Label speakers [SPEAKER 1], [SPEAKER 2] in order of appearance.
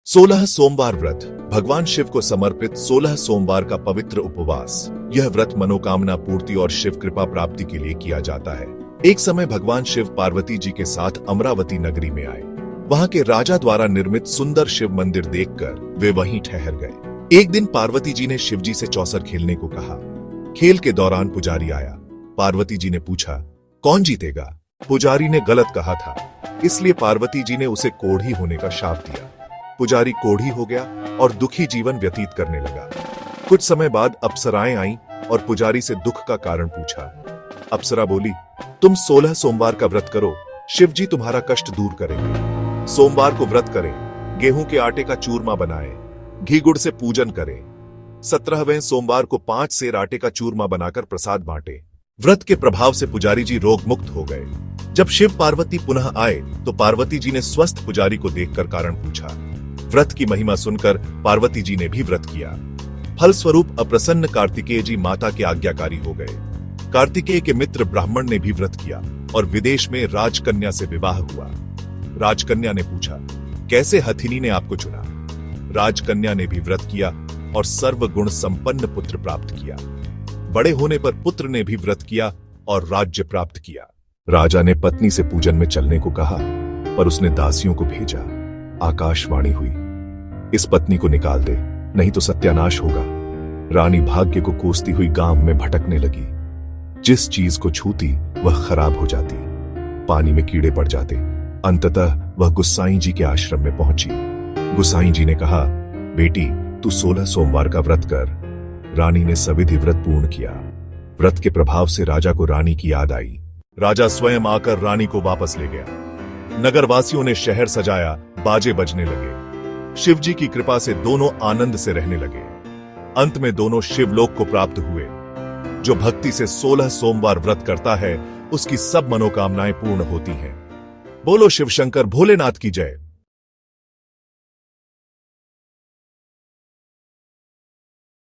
[SPEAKER 1] 16 सोमवार व्रत भगवान शिव को समर्पित 16 सोमवार का पवित्र उपवास। यह व्रत मनोकामना पूर्ति और शिव कृपा प्राप्ति के लिए किया जाता है। एक समय भगवान शिव पार्वती जी के साथ अमरावती नगरी में आए। वहां के राजा द्वारा निर्मित सुंदर शिव मंदिर देखकर वे वहीं ठहर गए। एक दिन पार्वती जी ने शिव जी से चौसर खेलने को कहा। खेल के दौरान पुजारी आया। पार्वती जी ने पूछा, कौन जीतेगा? पुजारी ने गलत कहा था, इसलिए पार्वती जी ने उसे कोढ़ी होने का शाप दिया। पुजारी कोढ़ी हो गया और दुखी जीवन व्यतीत करने लगा। कुछ समय बाद अप्सराएं आईं और पुजारी से दुख का कारण पूछा। अप्सरा बोली, तुम 16 सोमवार का व्रत करो, शिव जी तुम्हारा कष्ट दूर करेंगे। सोमवार को व्रत करें, गेहूं के आटे का चूरमा बनाएं, घी गुड़ से पूजन करें। 17वें सोमवार को 5 सेर आटे का चूरमा बनाकर प्रसाद बांटे। व्रत के प्रभाव से पुजारी जी रोग मुक्त हो गए। जब शिव पार्वती पुनः आए तो पार्वती जी ने स्वस्थ पुजारी को देखकर कारण पूछा। व्रत की महिमा सुनकर पार्वती जी ने भी व्रत किया। फलस्वरूप अप्रसन्न कार्तिकेय जी माता के आज्ञाकारी हो गए। कार्तिकेय के मित्र ब्राह्मण ने भी व्रत किया और विदेश में राजकन्या से विवाह हुआ। राजकन्या ने पूछा, कैसे हथिनी ने आपको चुना? राजकन्या ने भी व्रत किया और सर्वगुण संपन्न पुत्र प्राप्त किया। बड़े होने पर पुत्र ने भी व्रत किया और राज्य प्राप्त किया। राजा ने पत्नी से पूजन में चलने को कहा, पर उसने दासियों को भेजा। आकाशवाणी हुई, इस पत्नी को निकाल दे, नहीं तो सत्यानाश होगा। रानी भाग्य को कोसती हुई गांव में भटकने लगी। जिस चीज को छूती वह खराब हो जाती, पानी में कीड़े पड़ जाते। अंततः वह गुसाई जी के आश्रम में पहुंची। गुसाई जी ने कहा, बेटी तू 16 सोमवार का व्रत कर। रानी ने सविधि व्रत पूर्ण किया। व्रत के प्रभाव से राजा को रानी की याद आई। राजा स्वयं आकर रानी को वापस ले गया। नगरवासियों ने शहर सजाया, बाजे बजने लगे। शिव जी की कृपा से दोनों आनंद से रहने लगे। अंत में दोनों शिवलोक को प्राप्त हुए। जो भक्ति से 16 सोमवार व्रत करता है उसकी सब मनोकामनाएं पूर्ण होती हैं। बोलो शिव शंकर भोलेनाथ की जय।